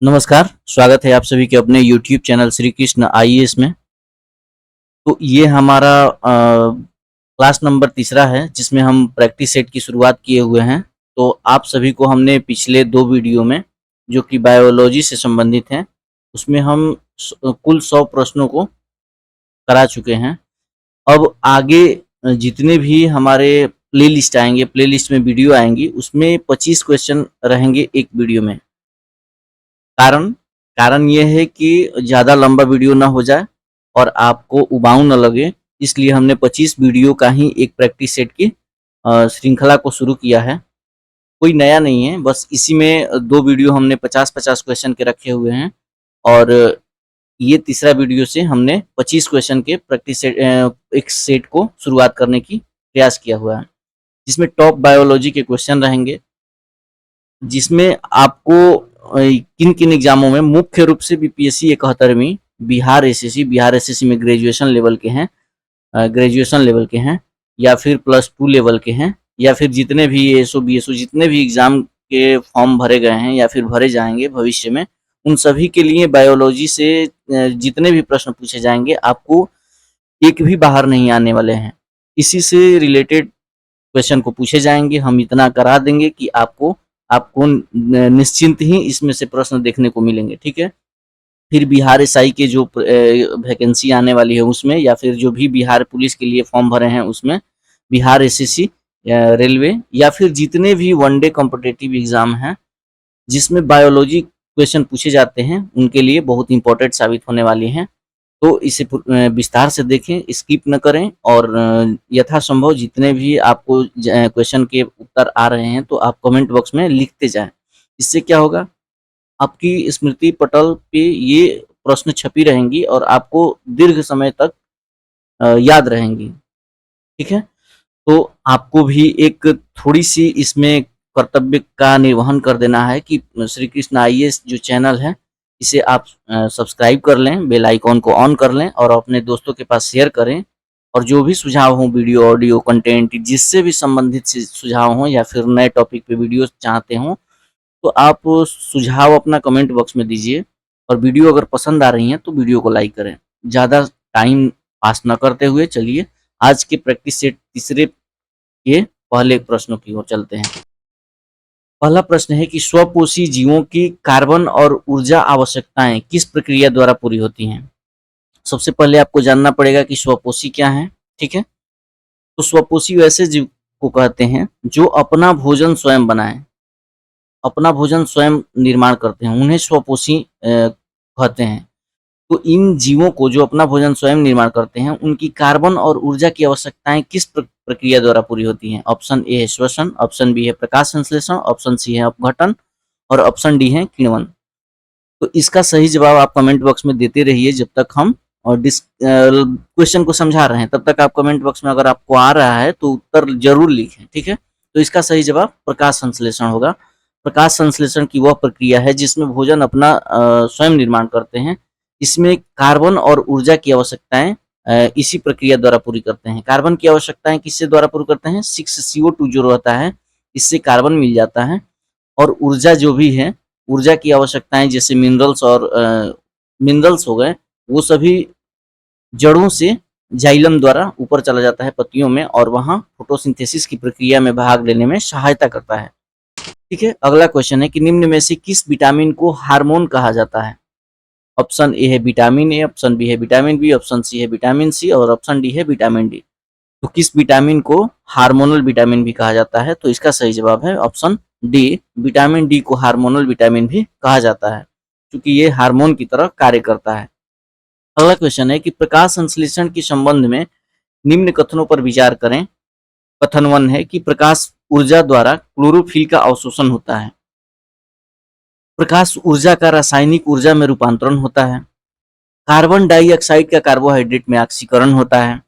नमस्कार, स्वागत है आप सभी के अपने YouTube channel Shri Krishna IAS में। तो ये हमारा क्लास नंबर तीसरा है जिसमें हम प्रैक्टिस सेट की शुरुआत किए हुए हैं। तो आप सभी को हमने पिछले 2 वीडियो में जो कि बायोलॉजी से संबंधित हैं, उसमें हम कुल 100 प्रश्नों को करा चुके हैं। अब आगे जितने भी हमारे प्लेलिस्ट आएँगे, प्लेलिस्ट में वीडियो आएँगी, उसमें 25 क्वेश्चन रहेंगे एक वीडियो में। कारण कारण ये है कि ज़्यादा लंबा वीडियो ना हो जाए और आपको उबाऊ ना लगे, इसलिए हमने 25 वीडियो का ही एक प्रैक्टिस सेट की श्रृंखला को शुरू किया है। कोई नया नहीं है, बस इसी में 2 वीडियो हमने 50-50 क्वेश्चन के रखे हुए हैं और ये तीसरा वीडियो से हमने 25 क्वेश्चन के प्रैक्टिस सेट एक सेट को शुरुआत करने की प्रयास किया हुआ है, जिसमें टॉप बायोलॉजी के क्वेश्चन रहेंगे, जिसमें आपको किन-किन एग्ज़ामों में मुख्य रूप से बीपीएससी 71वीं, बिहार एसएससी में ग्रेजुएशन लेवल के हैं, ग्रेजुएशन लेवल के हैं या फिर +2 लेवल के हैं या फिर जितने भी एएसओ, बीएसओ जितने भी एग्ज़ाम के फॉर्म भरे गए हैं या फिर भरे जाएँगे भविष्य में, उन सभी के लिए बायोलॉजी से जितने भी प्रश्न पूछे जाएँगे, आपको एक भी बाहर नहीं आने वाले हैं। इसी से रिलेटेड क्वेश्चन को पूछे जाएँगे, हम इतना करा देंगे कि आपको आपको निश्चिंत ही इसमें से प्रश्न देखने को मिलेंगे, ठीक है? फिर बिहार एसआई के जो वैकेंसी आने वाली है उसमें या फिर जो भी बिहार पुलिस के लिए फॉर्म भरे हैं उसमें, बिहार एसएससी रेलवे या फिर जितने भी वन डे कॉम्पिटिटिव एग्ज़ाम हैं, जिसमें बायोलॉजी क्वेश्चन पूछे जाते हैं, उनके लिए बहुत इम्पोर्टेंट साबित होने वाली हैं। तो इसे विस्तार से देखें, स्किप न करें और यथासंभव जितने भी आपको क्वेश्चन के उत्तर आ रहे हैं, तो आप कमेंट बॉक्स में लिखते जाएँ। इससे क्या होगा, आपकी स्मृति पटल पे ये प्रश्न छपी रहेंगी और आपको दीर्घ समय तक याद रहेंगी, ठीक है? तो आपको भी एक थोड़ी-सी इसमें कर्तव्य का निर्वहन कर देना है कि श्री कृष्ण आईएएस जो चैनल है, इसे आप सब्सक्राइब कर लें, बेल आइकॉन को ऑन कर लें और अपने दोस्तों के पास शेयर करें और जो भी सुझाव हों वीडियो, ऑडियो, कंटेंट जिससे भी संबंधित सुझाव हों या फिर नए टॉपिक पे वीडियो चाहते हों, तो आप सुझाव अपना कमेंट बॉक्स में दीजिए और वीडियो अगर पसंद आ रही हैं, तो वीडियो को लाइक करें। ज़्यादा टाइम पास ना करते हुए चलिए आज के प्रैक्टिस सेट तीसरे के पहले प्रश्नों की ओर चलते हैं। पहला प्रश्न है कि स्वपोषी जीवों की कार्बन और ऊर्जा आवश्यकताएं किस प्रक्रिया द्वारा पूरी होती हैं? सबसे पहले आपको जानना पड़ेगा कि स्वपोषी क्या है, ठीक है? तो स्वपोषी वैसे जीव को कहते हैं जो अपना भोजन स्वयं बनाएं, अपना भोजन स्वयं निर्माण करते हैं, उन्हें स्वपोषी कहते हैं। तो इन जीवों को जो अपना भोजन स्वयं निर्माण करते हैं, उनकी कार्बन और ऊर्जा की आवश्यकताएं किस प्रक्रिया द्वारा पूरी होती हैं? ऑप्शन ए है श्वसन, ऑप्शन बी है प्रकाश संश्लेषण, ऑप्शन सी है अपघटन और ऑप्शन डी है किण्वन। तो इसका सही जवाब आप कमेंट बॉक्स में देते रहिए जब तक हम और क्वेश्चन को समझा रहे हैं, तब तक आप कमेंट बॉक्स में अगर आपको आ रहा है तो उत्तर जरूर लिखें, ठीक है? तो इसका सही जवाब प्रकाश संश्लेषण होगा। प्रकाश संश्लेषण की वह प्रक्रिया है जिसमें भोजन अपना स्वयं निर्माण करते हैं। इसमें कार्बन और ऊर्जा की आवश्यकताएं इसी प्रक्रिया द्वारा पूरी करते हैं। कार्बन की आवश्यकताएं किससे द्वारा पूरी करते हैं? 6CO2 जो रहता है, इससे कार्बन मिल जाता है और ऊर्जा जो भी है, ऊर्जा की आवश्यकताएं जैसे मिनरल्स और मिनरल्स हो गए, वो सभी जड़ों से जाइलम द्वारा ऊपर चला जाता है पत्तियों में और वहाँ फोटोसिंथेसिस की प्रक्रिया में भाग लेने में सहायता करता है। ठीक है, अगला क्वेश्चन है कि निम्न में से किस विटामिन को हार्मोन कहा जाता है? ऑप्शन ए है विटामिन ए, ऑप्शन बी है विटामिन बी, ऑप्शन सी है विटामिन सी और ऑप्शन डी है विटामिन डी। तो किस विटामिन को हार्मोनल विटामिन भी कहा जाता है? तो इसका सही जवाब है ऑप्शन डी, विटामिन डी को हार्मोनल विटामिन भी कहा जाता है क्योंकि ये हार्मोन की तरह कार्य करता है। अगला क्वेश्चन है कि प्रकाश संश्लेषण के संबंध में निम्न कथनों पर विचार करें। कथन 1 है कि प्रकाश ऊर्जा द्वारा क्लोरोफिल का अवशोषण होता है। प्रकाश ऊर्जा का रासायनिक ऊर्जा में रूपांतरण होता है। कार्बन डाइऑक्साइड का कार्बोहाइड्रेट में ऑक्सीकरण होता है।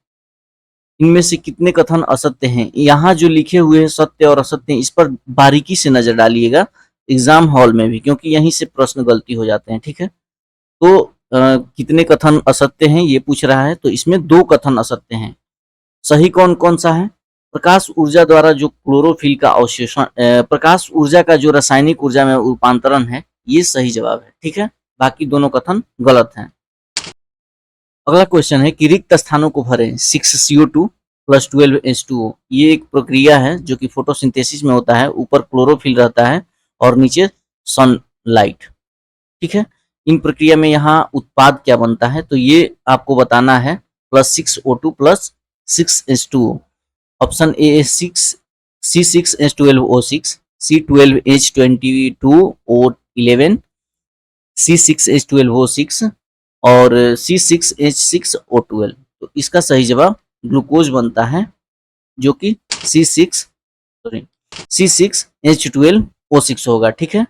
इनमें से कितने कथन असत्य हैं? यहाँ जो लिखे हुए हैं सत्य और असत्य, इस पर बारीकी से नजर डालिएगा एग्जाम हॉल में भी, क्योंकि यहीं से प्रश्न गलती हो जाते हैं, ठीक है? तो कितने कथन असत्य हैं ये पूछ रहा है, तो इसमें 2 कथन असत्य हैं। सही कौन कौन सा है? प्रकाश ऊर्जा द्वारा जो क्लोरोफिल का अवशोषण, प्रकाश ऊर्जा का जो रासायनिक ऊर्जा में रूपांतरण है, ये सही जवाब है, ठीक है। बाकी दोनों कथन गलत हैं। अगला क्वेश्चन है कि रिक्त स्थानों को भरें 6CO2 प्लस 12H2O। ये एक प्रक्रिया है जो कि फोटोसिंथेसिस में होता है। ऊपर क्लोरोफिल रहता है और नीचे सनलाइट, ठीक है। इन प्रक्रिया में यहाँ उत्पाद क्या बनता है, तो ये आपको बताना है। Plus 6O2 plus 6H2O। Option A है 6C6H12O6, C12H22O11, C6H12O6 और C6H6O12। तो इसका सही जवाब ग्लूकोज बनता है, जो कि C6H12O6 होगा, ठीक है।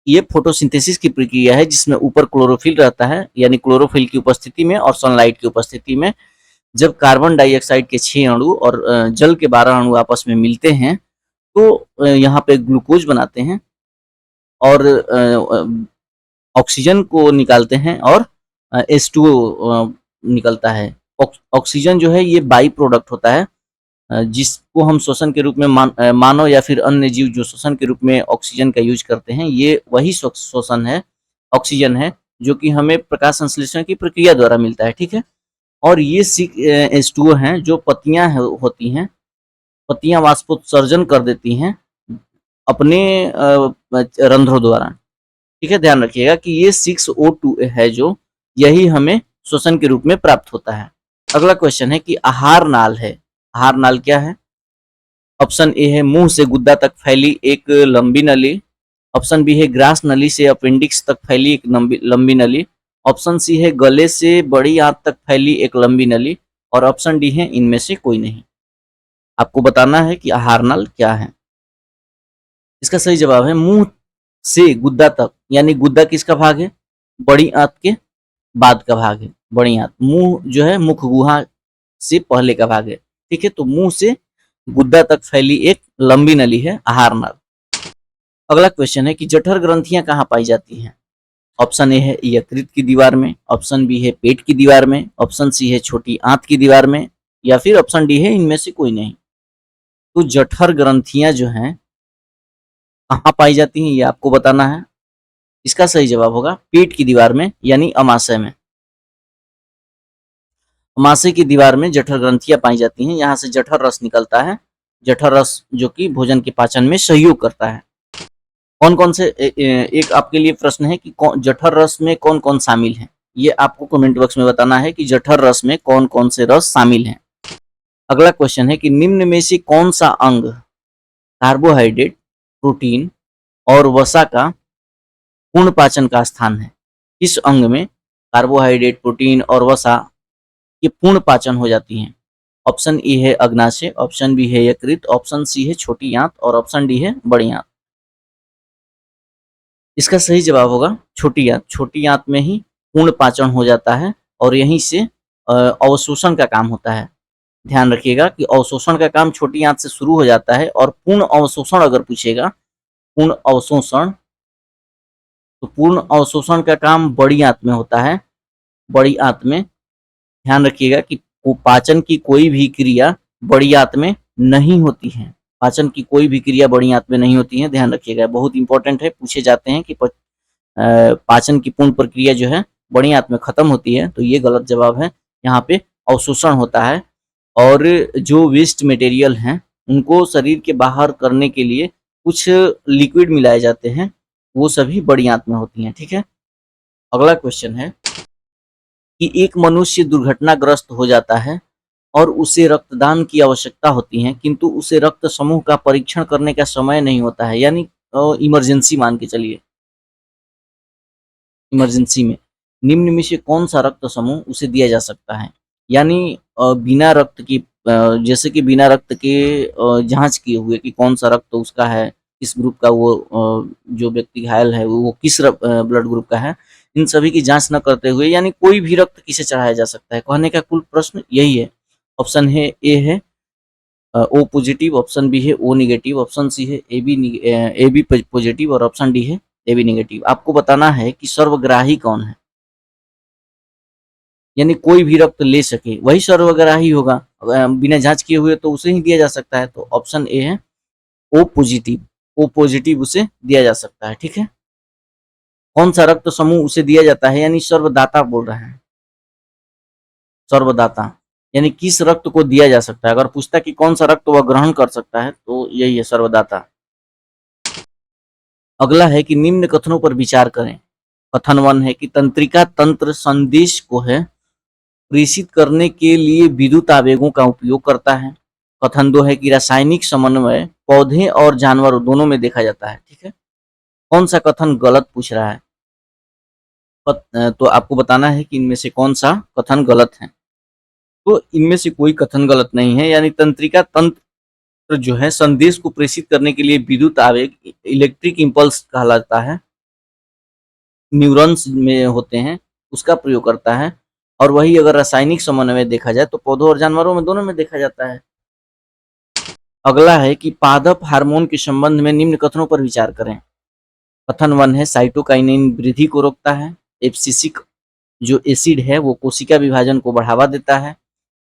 ये फोटोसिंथेसिस की प्रक्रिया है जिसमें ऊपर क्लोरोफिल रहता है, यानी क्लोरोफिल की उपस्थिति में और सनलाइट की उपस्थिति में जब कार्बन डाइऑक्साइड के 6 अणु और जल के 12 अणु आपस में मिलते हैं तो यहाँ पे ग्लूकोज बनाते हैं और ऑक्सीजन को निकालते हैं और H2O निकलता है। ऑक्सीजन जो है ये बाई प्रोडक्ट होता है, जिसको हम श्वसन के रूप में मानव या फिर अन्य जीव जो श्वसन के रूप में ऑक्सीजन का यूज करते हैं, ये वही श्वसन है, ऑक्सीजन है, जो कि हमें प्रकाश संश्लेषण की प्रक्रिया द्वारा मिलता है, ठीक है। और ये H2O हैं जो पत्तियां होती हैं, पत्तियां वाष्पोत्सर्जन कर देती हैं अपने रंध्रों द्वारा, ठीक है। ध्यान रखिएगा कि ये 6O2 है जो यही हमें श्वसन के रूप में प्राप्त होता है। अगला क्वेश्चन है कि आहार नाल है। आहार नाल क्या है? ऑप्शन ए है मुंह से गुद्दा तक फैली एक लंबी नली। ऑप्शन बी है ग्रास नली से अपेंडिक्स तक फैली एक लंबी नली। ऑप्शन सी है गले से बड़ी आंत तक फैली एक लंबी नली। और ऑप्शन डी है इनमें से कोई नहीं। आपको बताना है कि आहार नाल क्या है। इसका सही जवाब है मुंह से गुद्दा तक, यानी गुद्दा किसका भाग है? बड़ी आंत के बाद का भाग है बड़ी आंत। मुंह जो है मुख गुहा से पहले का भाग है, ठीक है। तो मुंह से गुद्दा तक फैली एक लंबी नली है आहार नाल। अगला क्वेश्चन है कि जठर ग्रंथियां कहाँ पाई जाती हैं? ऑप्शन ए है यकृत की दीवार में। ऑप्शन बी है पेट की दीवार में। ऑप्शन सी है छोटी आंत की दीवार में। या फिर ऑप्शन डी है इनमें से कोई नहीं। तो जठर ग्रंथियां जो हैं कहाँ पाई जाती हैं ये आपको बताना है। इसका सही जवाब होगा पेट की दीवार में, यानी अमाशय में। अमाशय की दीवार में जठर ग्रंथियां पाई जाती हैं। यहाँ से जठर रस निकलता है, जठर रस जो कि भोजन के पाचन में सहयोग करता है। कौन कौन से एक आपके लिए प्रश्न है कि जठर रस में कौन कौन शामिल है, ये आपको कमेंट बॉक्स में बताना है कि जठर रस में कौन कौन से रस शामिल हैं। अगला क्वेश्चन है कि निम्न में से कौन सा अंग कार्बोहाइड्रेट, प्रोटीन और वसा का पूर्ण पाचन का स्थान है? इस अंग में कार्बोहाइड्रेट, प्रोटीन और वसा की पूर्ण पाचन हो जाती हैं। ऑप्शन ए है अग्नाशय, ऑप्शन बी है यकृत, ऑप्शन सी है छोटी आंत और ऑप्शन डी है बड़ी आंत। इसका सही जवाब होगा छोटी आंत। छोटी आंत में ही पूर्ण पाचन हो जाता है और यहीं से अवशोषण का काम होता है। ध्यान रखिएगा कि अवशोषण का काम छोटी आंत से शुरू हो जाता है और पूर्ण अवशोषण अगर पूछेगा, पूर्ण अवशोषण, तो पूर्ण अवशोषण का काम बड़ी आंत में होता है। बड़ी आंत में ध्यान रखिएगा कि पाचन की कोई भी क्रिया बड़ी आंत में नहीं होती है। पाचन की कोई भी क्रिया बड़ी आंत में नहीं होती है, ध्यान रखिएगा, बहुत इंपॉर्टेंट है। पूछे जाते हैं कि पाचन की पूर्ण प्रक्रिया जो है बड़ी आंत में खत्म होती है, तो ये गलत जवाब है। यहाँ पे अवशोषण होता है और जो वेस्ट मटेरियल हैं उनको शरीर के बाहर करने के लिए कुछ लिक्विड मिलाए जाते हैं, वो सभी बड़ी आंत में होती हैं, ठीक है। अगला क्वेश्चन है कि एक मनुष्य दुर्घटनाग्रस्त हो जाता है और उसे रक्तदान की आवश्यकता होती है, किंतु उसे रक्त समूह का परीक्षण करने का समय नहीं होता है, यानी इमरजेंसी मान के चलिए। इमरजेंसी में निम्न में से कौन सा रक्त समूह उसे दिया जा सकता है? यानी बिना रक्त की, जैसे कि बिना रक्त के जांच किए हुए कि कौन सा रक्त उसका है, किस ग्रुप का वो जो व्यक्ति घायल है वो किस ब्लड ग्रुप का है, इन सभी की जांच न करते हुए यानी कोई भी रक्त किसे चढ़ाया जा सकता है, कहने का कुल प्रश्न यही है। ऑप्शन है ए है ओ पॉजिटिव, ऑप्शन बी है ओ निगेटिव, ऑप्शन सी है ए बी पॉजिटिव और ऑप्शन डी है ए बी निगेटिव। आपको बताना है कि सर्वग्राही कौन है, यानी कोई भी रक्त ले सके वही सर्वग्राही होगा। बिना जांच किए हुए तो उसे ही दिया जा सकता है। तो ऑप्शन ए है ओ पॉजिटिव, ओ पॉजिटिव उसे दिया जा सकता है, ठीक है। कौन सा रक्त समूह उसे दिया जाता है, यानी सर्वदाता बोल रहे हैं, सर्वदाता यानी किस रक्त को दिया जा सकता है। अगर पूछता कि कौन सा रक्त वह ग्रहण कर सकता है तो यही है, सर्वदाता। अगला है कि निम्न कथनों पर विचार करें। कथन 1 है कि तंत्रिका तंत्र संदेश को है प्रेषित करने के लिए विद्युत आवेगों का उपयोग करता है। कथन 2 है कि रासायनिक समन्वय पौधे और जानवरों दोनों में देखा जाता है। ठीक है, कौन सा कथन गलत पूछ रहा है, तो आपको बताना है कि इनमें से कौन सा कथन गलत है। तो इनमें से कोई कथन गलत नहीं है, यानी तंत्रिका तंत्र जो है संदेश को प्रेषित करने के लिए विद्युत आवेग, इलेक्ट्रिक इम्पल्स कहलाता है, न्यूरॉन्स में होते हैं, उसका प्रयोग करता है। और वही अगर रासायनिक समन्वय देखा जाए तो पौधों और जानवरों में दोनों में देखा जाता है। अगला है कि पादप हार्मोन के संबंध में निम्न कथनों पर विचार करें। कथन 1 है साइटोकाइनिन वृद्धि को रोकता है, एब्सिसिक जो एसिड है वो कोशिका विभाजन को बढ़ावा देता है,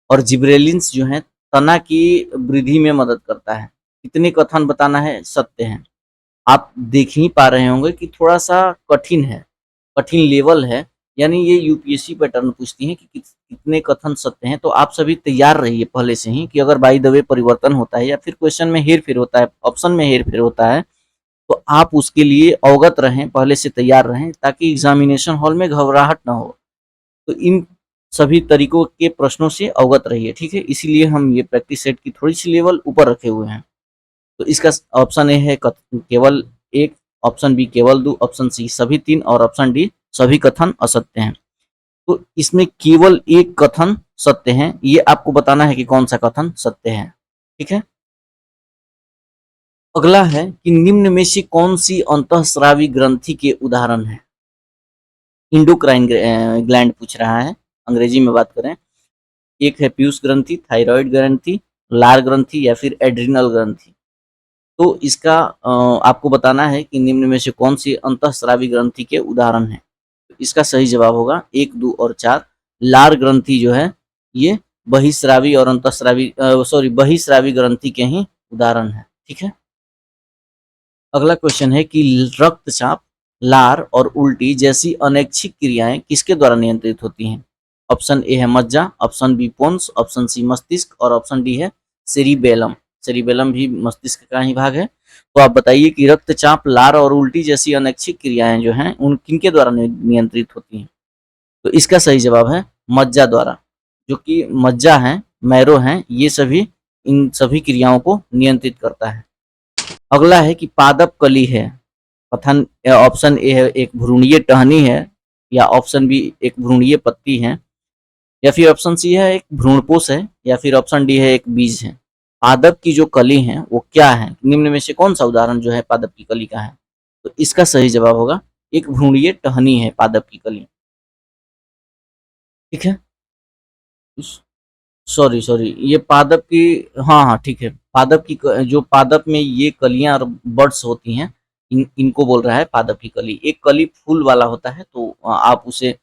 और जिब्रेलिन्स जो है तना की वृद्धि में मदद करता है। कितने कथन बताना है सत्य हैं। आप देख ही पा रहे होंगे कि थोड़ा सा कठिन है, कठिन लेवल है, यानी ये यूपीएससी पैटर्न पूछती है कि कितने कथन सत्य हैं। तो आप सभी तैयार रहिए पहले से ही कि अगर बाय द वे परिवर्तन होता है या फिर क्वेश्चन में हेर फेर होता है, ऑप्शन में हेर फेर होता है, तो आप उसके लिए अवगत रहें, पहले से तैयार रहें, ताकि एग्जामिनेशन हॉल में घबराहट ना हो। तो इन सभी तरीकों के प्रश्नों से अवगत रहिए। ठीक है, इसीलिए हम ये प्रैक्टिस सेट की थोड़ी सी लेवल ऊपर रखे हुए हैं। तो इसका ऑप्शन ए है केवल एक, ऑप्शन बी केवल 2, ऑप्शन सी सभी 3 और ऑप्शन डी सभी कथन असत्य हैं। तो इसमें केवल एक कथन सत्य है, ये आपको बताना है कि कौन सा कथन सत्य है। ठीक है, अगला है कि निम्न में से कौन सी अंतःस्रावी ग्रंथि के उदाहरण है। इंडोक्राइन ग्लैंड पूछ रहा है, अंग्रेजी में बात करें। एक है पीयूष ग्रंथि, थायराइड ग्रंथि, लार ग्रंथि या फिर एड्रिनल ग्रंथि। तो इसका आपको बताना है कि निम्न में से कौन सी अंतःस्रावी ग्रंथि के उदाहरण है। इसका सही जवाब होगा 1, 2 और 4। लार ग्रंथि जो है ये बहिस्रावी और अंतःस्रावी बहिस्रावी ग्रंथि के ही उदाहरण है। ठीक है, अगला क्वेश्चन है कि रक्तचाप, लार और उल्टी जैसी अनैच्छिक क्रियाएं किसके द्वारा नियंत्रित होती हैं। ऑप्शन ए है मज्जा, option B pons, option C मस्तिष्क और ऑप्शन डी है सेरिबेलम। सेरिबेलम भी मस्तिष्क का ही भाग है। तो आप बताइए कि रक्तचाप, लार और उल्टी जैसी अनैच्छिक क्रियाएं जो हैं उन किनके द्वारा नियंत्रित होती हैं। तो इसका सही जवाब है मज्जा द्वारा, जो कि मज्जा है, मैरो है, ये सभी इन सभी क्रियाओं को नियंत्रित करता है। अगला है कि पादप कली है। कथन ऑप्शन ए है एक भ्रूणीय टहनी है, या ऑप्शन बी एक भ्रूणीय पत्ती है, या फिर ऑप्शन सी है एक भ्रूणपोष है, या फिर ऑप्शन डी है एक बीज है। पादप की जो कली है वो क्या है, निम्न में से कौन सा उदाहरण जो है पादप की कली का है। तो इसका सही जवाब होगा एक भ्रूणीय टहनी है पादप की कली। ठीक है, सॉरी सॉरी, ये पादप की, हाँ हाँ ठीक है, पादप की जो पादप में ये कलियां और बड्स होती हैं, इनको बोल रहा है पादप की कली। एक कली फूल वाला होता है, तो आप उसे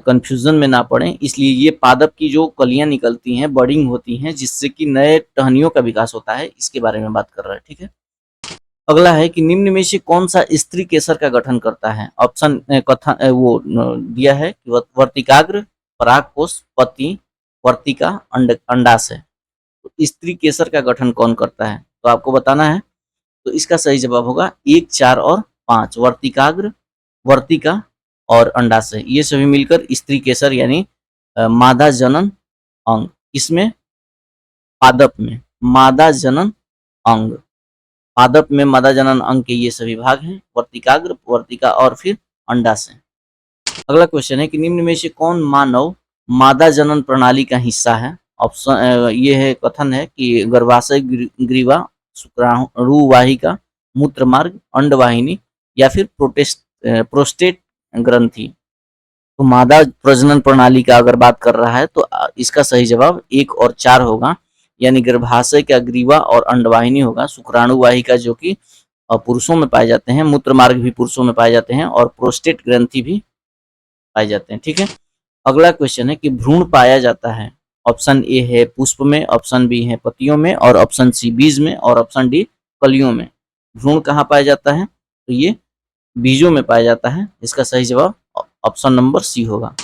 कंफ्यूजन में ना पड़े, इसलिए ये पादप की जो कलियां निकलती हैं, बडिंग होती हैं, जिससे कि नए टहनियों का विकास होता है, इसके बारे में बात कर रहा है। ठीक है, अगला है कि निम्न में से कौन सा स्त्री केसर का गठन करता है। ऑप्शन कथन दिया है कि वर्तिकाग्र, परागकोश, पत्ती, वर्तिका, अंडाशय। तो स्त्री केसर का गठन कौन करता है, तो आपको बताना है। तो इसका सही जवाब होगा 1, 4 और 5, वर्तिकाग्र, वर्तिका और अंडाशय, ये सभी मिलकर स्त्री केसर यानी मादा जनन अंग। इसमें पादप में मादा जनन अंग, पादप में मादा जनन अंग के ये सभी भाग हैं, वर्तिकाग्र, वर्तिका और फिर अंडाशय। अगला क्वेश्चन है कि निम्न में से कौन मानव मादा जनन प्रणाली का हिस्सा है। ऑप्शन ये है, कथन है कि गर्भाशय ग्रीवा, शुक्राणु वाहिका, मूत्र मार्ग, अंडवाहिनी या फिर प्रोस्टेट ग्रंथि। तो मादा प्रजनन प्रणाली का अगर बात कर रहा है तो इसका सही जवाब 1 और 4 होगा, यानी गर्भाशय का ग्रीवा और अंडवाहिनी होगा, शुक्राणु वाहिका जो कि पुरुषों में पाए जाते हैं, मूत्र मार्ग भी पुरुषों में पाए जाते हैं, और प्रोस्टेट ग्रंथि भी पाए जाते हैं। ठीक है, अगला क्वेश्चन है कि भ्रूण पाया जाता है। ऑप्शन ए है पुष्प में, ऑप्शन बी है पत्तियों में, और ऑप्शन सी बीज में, और ऑप्शन डी कलियों में। भ्रूण कहाँ पाया जाता है, तो ये बीजों में पाया जाता है। इसका सही जवाब ऑप्शन नंबर सी होगा।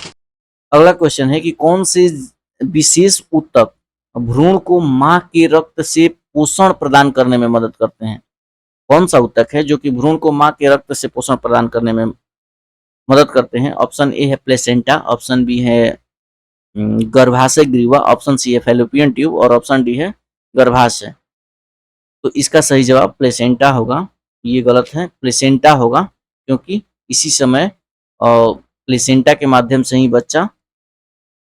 अगला क्वेश्चन है कि कौन से विशेष ऊतक भ्रूण को मां के रक्त से पोषण प्रदान करने में मदद करते हैं? कौन सा ऊतक है जो कि भ्रूण को मां के रक्त से पोषण प्रदान करने में मदद करते हैं? ऑप्शन ए है प्लेसेंटा, ऑप्शन बी है गर्भाशय ग्रीवा, ऑप्शन सी है फैलोपियन ट्यूब और ऑप्शन डी है गर्भाशय। तो इसका सही जवाब प्लेसेंटा होगा। ये गलत है, प्लेसेंटा होगा, क्योंकि इसी समय प्लेसेंटा के माध्यम से ही बच्चा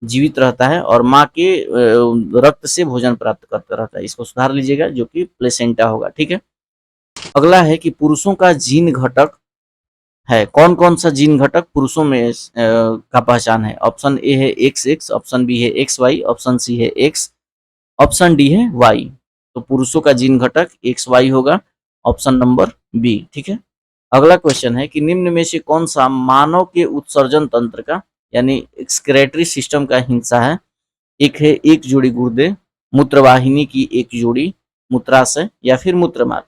जीवित रहता है और माँ के रक्त से भोजन प्राप्त करता रहता है। इसको सुधार लीजिएगा, जो कि प्लेसेंटा होगा। ठीक है। अगला है कि पुरुषों का जीन घटक है, कौन कौन सा जीन घटक पुरुषों में का पहचान है? ऑप्शन ए है XX, ऑप्शन बी है XY, ऑप्शन सी है X, ऑप्शन डी है Y। तो पुरुषों का जीन घटक XY होगा, ऑप्शन नंबर बी। ठीक है। अगला क्वेश्चन है कि निम्न में से कौन सा मानव के उत्सर्जन तंत्र का यानी एक्सक्रेटरी सिस्टम का हिस्सा है? एक है एक जोड़ी गुर्दे, मूत्रवाहिनी की एक जोड़ी, मूत्राशय या फिर मूत्रमार्ग।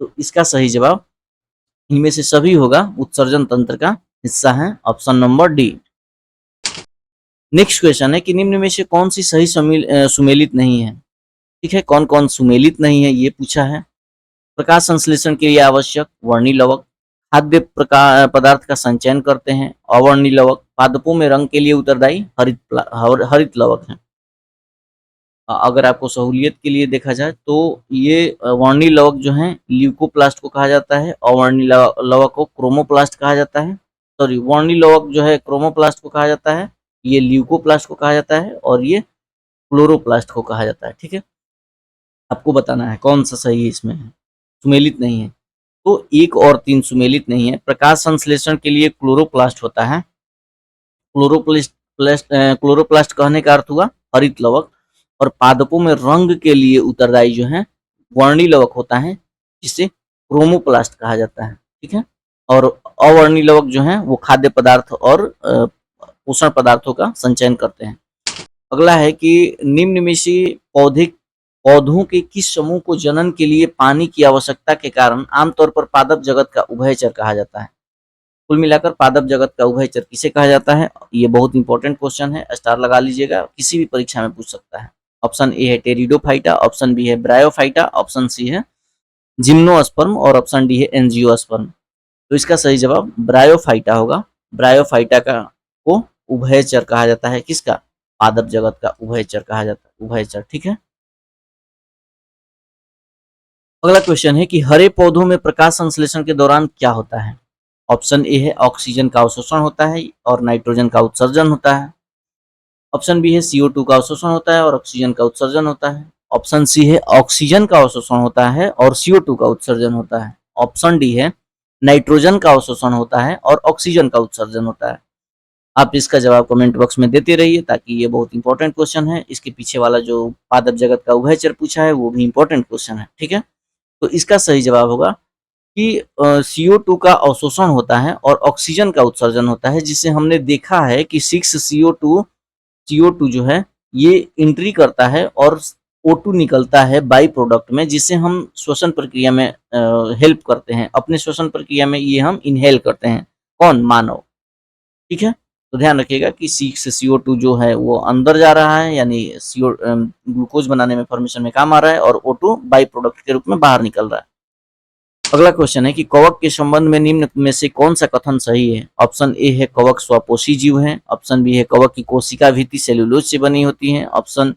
तो इसका सही जवाब इनमें से सभी होगा, उत्सर्जन तंत्र का हिस्सा है, option number D. Next question है कि निम्न में से कौन सी सही सुमेलित नहीं है? ठीक है, कौन कौन सुमेलित नहीं है ये पूछा है। प्रकाश संश्लेषण के लिए आवश्यक वर्णी लवक, खाद्य पदार्थ का संचयन करते हैं अवर्णी लवक, पादपों में रंग के लिए उत्तरदायी हरित लवक है। अगर आपको सहूलियत के लिए देखा जाए तो ये वर्णी लवक जो है ल्यूकोप्लास्ट को कहा जाता है, अवर्णी लवक को क्रोमोप्लास्ट कहा जाता है। सॉरी, वर्णी लवक जो है क्रोमोप्लास्ट को कहा जाता है, ये ल्यूकोप्लास्ट को कहा जाता है और ये क्लोरोप्लास्ट को कहा जाता है। ठीक है, आपको बताना है कौन सा सही इसमें है, सुमेलित नहीं है। तो 1 और 3 सुमेलित नहीं है। प्रकाश संश्लेषण के लिए क्लोरोप्लास्ट होता है। क्लोरोप्लास्ट कहने का अर्थ हुआ हरित लवक, और पादपों में रंग के लिए उत्तरदायी जो है वर्णी लवक होता है, जिसे क्रोमोप्लास्ट कहा जाता है। ठीक है, और अवर्णी लवक जो है वो खाद्य पदार्थ और पोषण पदार्थों का संचयन करते हैं। अगला है कि निम्न में से पौधों के किस समूह को जनन के लिए पानी की आवश्यकता के कारण आमतौर पर पादप जगत का उभयचर कहा जाता है? कुल मिलाकर पादप जगत का उभयचर किसे कहा जाता है? ये बहुत इंपॉर्टेंट क्वेश्चन है, स्टार लगा लीजिएगा, किसी भी परीक्षा में पूछ सकता है। ऑप्शन ए है टेरिडोफाइटा, ऑप्शन बी है ब्रायोफाइटा, ऑप्शन सी है जिम्नोस्पर्म और ऑप्शन डी है एंजियोस्पर्म। तो इसका सही जवाब ब्रायोफाइटा होगा। ब्रायोफाइटा का को उभयचर कहा जाता है। किसका? पादप जगत का उभयचर कहा जाता है, उभयचर। ठीक है। अगला क्वेश्चन है कि हरे पौधों में प्रकाश संश्लेषण के दौरान क्या होता है? ऑप्शन ए है ऑक्सीजन का अवशोषण होता है और नाइट्रोजन का उत्सर्जन होता है, ऑप्शन बी है CO2 का अवशोषण होता है और ऑक्सीजन का उत्सर्जन होता है, ऑप्शन सी है ऑक्सीजन का अवशोषण होता है और CO2 का उत्सर्जन होता है, ऑप्शन डी है नाइट्रोजन का अवशोषण होता है और ऑक्सीजन का उत्सर्जन होता है। आप इसका जवाब कमेंट बॉक्स में देते रहिए, ताकि ये बहुत इंपॉर्टेंट क्वेश्चन है। इसके पीछे वाला जो पादप जगत का उभयचर पूछा है वो भी इंपॉर्टेंट क्वेश्चन है। ठीक है, तो इसका सही जवाब होगा कि CO2 का अवशोषण होता है और ऑक्सीजन का उत्सर्जन होता है, जिसे हमने देखा है कि 6CO2 जो है ये एंट्री करता है और O2 निकलता है बाई प्रोडक्ट में, जिसे हम श्वसन प्रक्रिया में हेल्प करते हैं। अपने श्वसन प्रक्रिया में ये हम इनहेल करते हैं। कौन? मानव। ठीक है, तो ध्यान रखिएगा कि CO2 जो है वो अंदर जा रहा है, यानी ग्लूकोज बनाने में फॉर्मेशन में काम आ रहा है, और O2 बाई प्रोडक्ट के रूप में बाहर निकल रहा है। अगला क्वेश्चन है कि कवक के संबंध में निम्न में से कौन सा कथन सही है? ऑप्शन ए है कवक स्वपोषी जीव है, ऑप्शन बी है कवक की कोशिका भित्ति सेल्यूलोज से बनी होती है, ऑप्शन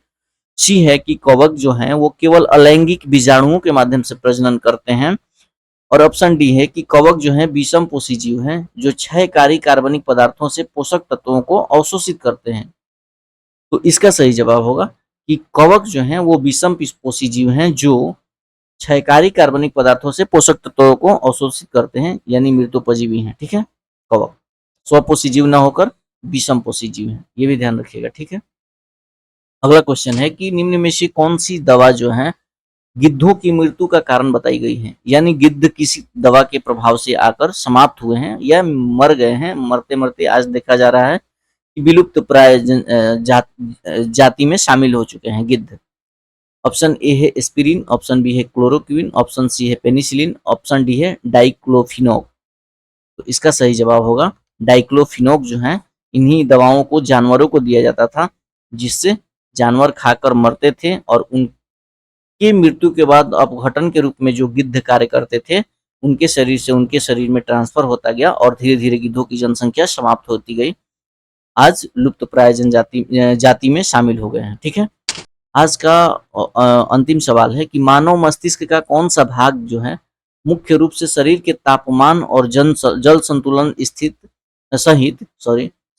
सी है कि कवक जो है वो केवल अलैंगिक बीजाणुओं के माध्यम से प्रजनन करते हैं, और ऑप्शन डी है कि कवक जो है विषम पोषी जीव हैं जो क्षयकारी कार्बनिक पदार्थों से पोषक तत्वों को अवशोषित करते हैं। तो इसका सही जवाब होगा कि कवक जो है वो विषम पोषी जीव हैं जो क्षयकारी कार्बनिक पदार्थों से पोषक तत्वों को अवशोषित करते हैं, यानी मृतोपजीवी हैं। ठीक है, कवक स्वपोषी जीव न होकर विषम पोषी जीव हैं, ये भी ध्यान रखिएगा। ठीक है। अगला क्वेश्चन है कि निम्न में से कौन सी दवा जो है गिद्धों की मृत्यु का कारण बताई गई है? यानी गिद्ध किसी दवा के प्रभाव से आकर समाप्त हुए हैं या मर गए हैं, मरते मरते आज देखा जा रहा है कि विलुप्त प्राय जाति में शामिल हो चुके हैं गिद्ध। ऑप्शन ए है एस्पिरिन, ऑप्शन बी है क्लोरोक्विन, ऑप्शन सी है पेनिसिलिन, ऑप्शन डी है डाइक्लोफिनॉक। तो इसका सही जवाब होगा डाइक्लोफिनॉक जो है, इन्हीं दवाओं को जानवरों को दिया जाता था, जिससे जानवर खाकर मरते थे और उनकी मृत्यु के बाद अपघटन के रूप में जो गिद्ध कार्य करते थे, उनके शरीर से उनके शरीर में ट्रांसफर होता गया और धीरे-धीरे गिद्धों की जनसंख्या समाप्त होती गई। आज लुप्तप्राय जाति में शामिल हो गए हैं। ठीक है? आज का अंतिम सवाल है कि मानव मस्तिष्क का कौन-सा भाग जो है, मुख्य रूप से शरीर के तापमान और जल संतुलन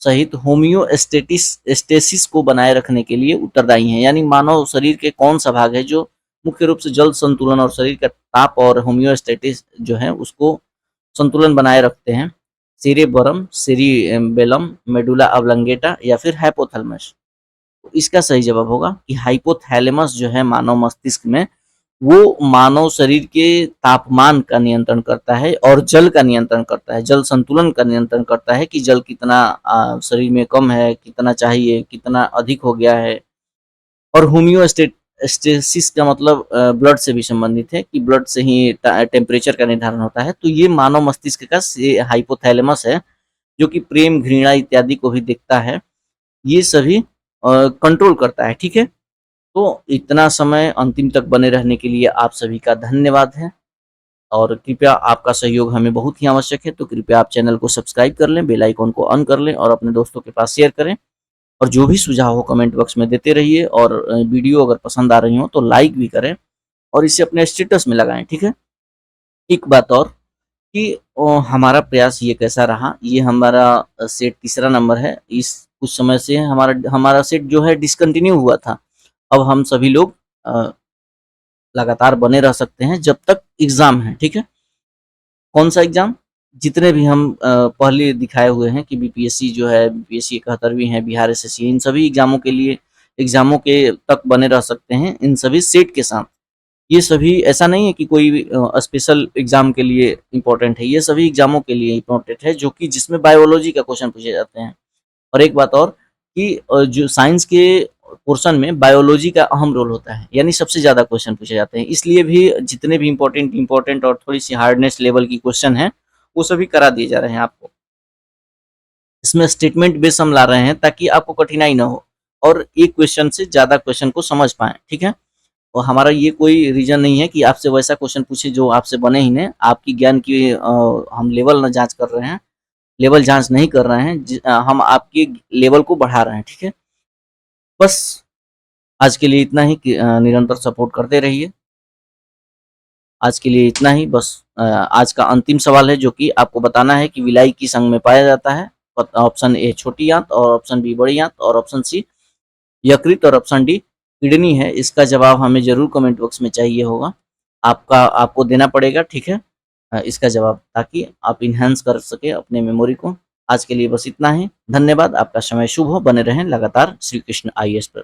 सहित होमियोस्टेसिस को बनाए रखने के लिए उत्तरदायी है। यानी मानव शरीर के कौन-सा भाग है जो मुख्य रूप से जल संतुलन और शरीर का ताप और होमियोस्टेटिस जो है उसको संतुलन बनाए रखते हैं। सेरेबरम, सेरिबेलम, मेडुला ऑब्लंगेटा या फिर हाइपोथैलेमस। तो इसका सही जवाब होगा कि हाइपोथैलेमस जो है मानव मस्तिष्क में, वो मानव शरीर के तापमान का नियंत्रण करता है और जल का नियंत्रण करता है, जल संतुलन का नियंत्रण करता है कि जल कितना शरीर में कम है, कितना चाहिए, कितना अधिक हो गया है। और होमियोस्टेसिस का मतलब ब्लड से भी संबंधित है कि ब्लड से ही टेम्परेचर का निर्धारण होता है। तो ये मानव मस्तिष्क का हाइपोथैलेमस है, जो कि प्रेम, घृणा इत्यादि को भी देखता है। ये सभी कंट्रोल करता है। ठीक है? तो इतना समय अंतिम तक बने रहने के लिए आप सभी का धन्यवाद है और कृपया आपका सहयोग हमें बहुत ही आवश्यक है, तो कृपया आप चैनल को सब्सक्राइब कर लें, बेल आइकन को ऑन कर लें और अपने दोस्तों के पास शेयर करें और जो भी सुझाव हो कमेंट बॉक्स में देते रहिए और वीडियो अगर पसंद आ रही हो तो लाइक भी करें और इसे अपने स्टेटस में लगाएं। ठीक है? एक बात और कि हमारा प्रयास ये कैसा रहा, ये हमारा सेट तीसरा नंबर है। इस कुछ समय से हमारा सेट जो है डिसकंटिन्यू हुआ था। अब हम सभी लोग लगातार बने रह सकते हैं जब तक एग्ज़ाम है। ठीक है? कौन सा एग्ज़ाम? जितने भी हम पहले दिखाए हुए हैं कि बीपीएससी जो है, बीपीएससी 71वीं है, बिहार एसएससी, इन सभी एग्ज़ामों के तक बने रह सकते हैं, इन सभी सेट के साथ। ये सभी ऐसा नहीं है कि कोई स्पेशल एग्ज़ाम के लिए इम्पोर्टेंट है, ये सभी एग्ज़ामों के लिए इम्पोर्टेंट है, जो कि जिसमें बायोलॉजी का क्वेश्चन पूछे जाते हैं। और एक बात और कि जो साइंस के पोर्शन में बायोलॉजी का अहम रोल होता है, यानी सबसे ज़्यादा क्वेश्चन पूछे जाते हैं। इसलिए भी जितने भी इम्पोर्टेंट और थोड़ी-सी हार्डनेस लेवल की क्वेश्चन हैं, वो सभी करा दिए जा रहे हैं आपको। इसमें स्टेटमेंट बेस हम ला रहे हैं ताकि आपको कठिनाई ना हो और एक क्वेश्चन से ज़्यादा क्वेश्चन को समझ पाएँ। ठीक है? और हमारा ये कोई रीज़न नहीं है कि आपसे वैसा क्वेश्चन पूछे जो आपसे बने ही नहीं। आपकी ज्ञान की हम लेवल ना जाँच कर रहे हैं, लेवल जाँच नहीं कर रहे हैं, हम आपके लेवल को बढ़ा रहे हैं। ठीक है? बस आज के लिए इतना ही कि निरंतर सपोर्ट करते रहिए। आज के लिए इतना ही बस। आज का अंतिम सवाल है जो कि आपको बताना है कि विलाई किस अंग में पाया जाता है? ऑप्शन ए छोटी आंत और ऑप्शन बी बड़ी आंत और ऑप्शन सी यकृत और ऑप्शन डी किडनी है। इसका जवाब हमें ज़रूर कमेंट बॉक्स में चाहिए होगा। आपको देना पड़ेगा। ठीक है? इसका जवाब, ताकि आप इन्हांस कर सकें अपने मेमोरी को। आज के लिए बस इतना ही। धन्यवाद। आपका समय शुभ हो। बने रहें लगातार श्री कृष्ण आईएएस पर।